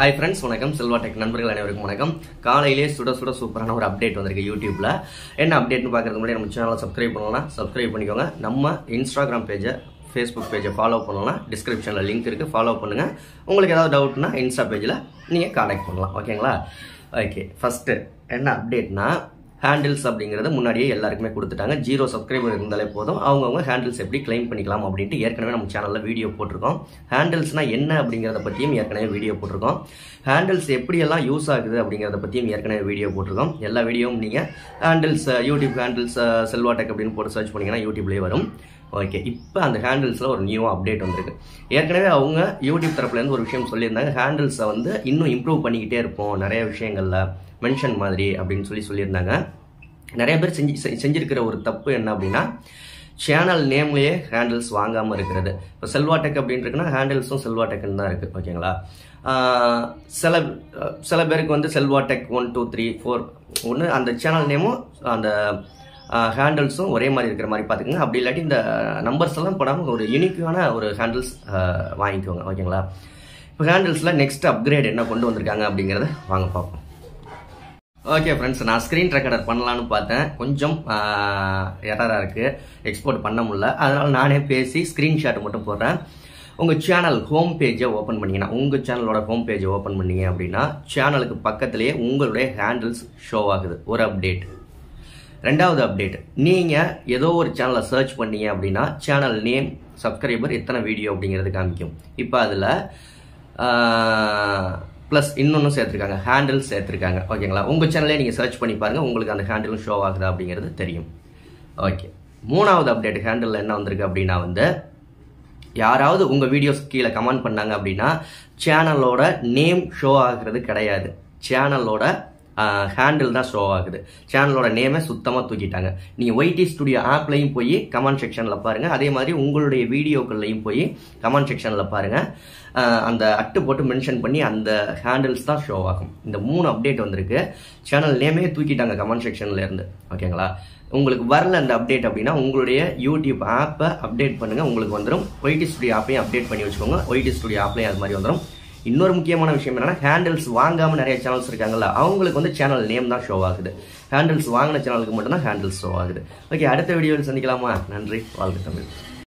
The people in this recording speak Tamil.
Hi friends, வணக்கம் செல்வா டெக் நண்பர்கள் அனைவருக்கும் வணக்கம். காலையிலே சுட சுட சூப்பரான ஒரு அப்டேட் வந்திருக்கு YouTubeல. என்ன அப்டேட்னு பார்க்கிறதுக்கு முன்னாடி நம்ம சேனலை சப்ஸ்கிரைப் பண்ணலாம், சப்ஸ்கிரைப் பண்ணிக்கோங்க. நம்ம Instagram பேஜை, Facebook பேஜை ஃபாலோ பண்ணலாம். டிஸ்கிரிப்ஷன்ல லிங்க் இருக்கு, ஃபாலோ பண்ணுங்க. உங்களுக்கு ஏதாவது டவுட்னா Insta பேஜ்ல நீங்க கான்டாக்ட் பண்ணலாம். ஓகேங்களா? ஓகே. ஃபர்ஸ்ட் என்ன அப்டேட்னா ஹேண்டில்ஸ் அப்படிங்கிறது முன்னாடியே எல்லாருக்குமே கொடுத்துட்டாங்க. 0 சப்ஸ்கிரைபர் இருந்தாலே போதும், அவங்கவுங்க ஹேண்டில்ஸ் எப்படி கிளைம் பண்ணிக்கலாம் அப்படின்ட்டு ஏற்கனவே நம்ம சேனலில் வீடியோ போட்டிருக்கோம். ஹேண்டில்ஸ்னா என்ன அப்படிங்கிறத பற்றியும் ஏற்கனவே வீடியோ போட்டிருக்கோம். ஹேண்டில்ஸ் எப்படியெல்லாம் யூஸ் ஆகுது அப்படிங்கிறத பற்றியும் ஏற்கனவே வீடியோ போட்டிருக்கோம். எல்லா வீடியோவும் நீங்கள் handles YouTube handles Selva tech அப்படின்னு போட்டு சர்ச் பண்ணிங்கன்னா யூடியூப்லேயே வரும். ஓகே, இப்போ அந்த ஹேண்டில்ஸில் ஒரு நியூ அப்டேட் வந்திருக்கு. ஏற்கனவே அவங்க யூடியூப் தரப்புலேருந்து ஒரு விஷயம் சொல்லியிருந்தாங்க, ஹேண்டில்ஸை வந்து இன்னும் இம்ப்ரூவ் பண்ணிக்கிட்டே இருப்போம் நிறைய விஷயங்களில் மென்ஷன் மாதிரி அப்படின்னு சொல்லியிருந்தாங்க. நிறைய பேர் செஞ்சிருக்கிற ஒரு தப்பு என்ன அப்படின்னா, சேனல் நேம்லேயே ஹேண்டில்ஸ் வாங்காமல் இருக்கிறது. இப்போ செல்வா டெக் அப்படின்னு இருக்குன்னா ஹேண்டில்ஸும் செல்வா டெக்னு தான் இருக்குது. ஓகேங்களா? சில பேருக்கு வந்து செல்வா டெக் 1 2 3 4 ஒன்று அந்த சேனல் நேமும் அந்த ஹேண்டில்ஸும் ஒரே மாதிரி இருக்கிற மாதிரி பார்த்துக்கோங்க. அப்படி இல்லாட்டி இந்த நம்பர்ஸ் எல்லாம் போடாமல் ஒரு யூனிக்கான ஒரு ஹேண்டில்ஸ் வாங்கிக்கோங்க. ஓகேங்களா? இப்போ ஹேண்டில்ஸில் நெக்ஸ்ட் அப்கிரேட் என்ன கொண்டு வந்திருக்காங்க அப்படிங்கிறத வாங்க பார்ப்போம். ஓகே ஃப்ரெண்ட்ஸ், நான் ஸ்க்ரீன் ரெக்கார்டர் பண்ணலான்னு பார்த்தேன். கொஞ்சம் எரராக இருக்குது, எக்ஸ்போர்ட் பண்ண முடியல. அதனால் நானே பேசி ஸ்க்ரீன்ஷாட் மட்டும் போடுறேன். உங்கள் சேனல் ஹோம் பேஜை ஓப்பன் பண்ணிங்கன்னா, உங்கள் சேனலோட ஹோம் பேஜை ஓப்பன் பண்ணீங்க அப்படின்னா சேனலுக்கு பக்கத்துலேயே உங்களுடைய ஹேண்டில்ஸ் ஷோ ஆகுது. ஒரு அப்டேட். ரெண்டாவது அப்டேட், நீங்கள் ஏதோ ஒரு சேனலை சர்ச் பண்ணீங்க அப்படின்னா சேனல் நேம், சப்ஸ்கிரைபர், எத்தனை வீடியோ அப்படிங்கிறது காமிக்கும். இப்போ அதில் ப்ளஸ் இன்னொன்று சேர்த்துருக்காங்க, ஹேண்டில்ஸ் சேர்த்துருக்காங்க. ஓகேங்களா? உங்கள் சேனலே நீங்கள் சர்ச் பண்ணி பாருங்கள், உங்களுக்கு அந்த ஹேண்டிலும் ஷோ ஆகுதா அப்படிங்கிறது தெரியும். ஓகே, மூணாவது அப்டேட் ஹேண்டில் என்ன வந்திருக்கு அப்படின்னா வந்து, யாராவது உங்கள் வீடியோஸ் கீழே கமெண்ட் பண்ணாங்க அப்படின்னா சேனலோட நேம் ஷோ ஆகுறது கிடையாது, சேனலோட ஹேண்டில் தான் ஷோ ஆகுது. சேனலோட நேமை சுத்தமாக தூக்கிட்டாங்க. நீங்கள் ஒய்டி ஸ்டுடியோ ஆப்லையும் போய் கமெண்ட் செக்ஷனில் பாருங்கள், அதே மாதிரி உங்களுடைய வீடியோக்கள்லையும் போய் கமெண்ட் செக்ஷனில் பாருங்கள். அந்த அட்டு போட்டு மென்ஷன் பண்ணி அந்த ஹேண்டில்ஸ் தான் ஷோ ஆகும். இந்த 3 அப்டேட் வந்திருக்கு. சேனல் நேமே தூக்கிட்டாங்க கமெண்ட் செக்ஷன்ல இருந்து. ஓகேங்களா? உங்களுக்கு வரல அந்த அப்டேட் அப்படின்னா உங்களுடைய யூடியூப் ஆப்பை அப்டேட் பண்ணுங்க, உங்களுக்கு வந்துடும். ஒய்டி ஸ்டுடியோ ஆப்பையும் அப்டேட் பண்ணி வச்சுக்கோங்க, ஒய்டி ஸ்டுடியோ ஆப்லையும் அது மாதிரி வந்துடும். இன்னொரு முக்கியமான விஷயம் என்னன்னா, ஹேண்டில்ஸ் வாங்காம நிறைய சேனல்ஸ் இருக்காங்கல்ல, அவங்களுக்கு வந்து சேனல் நேம் தான் ஷோ ஆகுது. ஹேண்டில்ஸ் வாங்கின சேனலுக்கு மட்டும்தான் ஹேண்டில்ஸ் ஷோ ஆகுது. ஓகே, அடுத்த வீடியோவில் சந்திக்கலாமா? நன்றி, வாழ்க தமிழ்.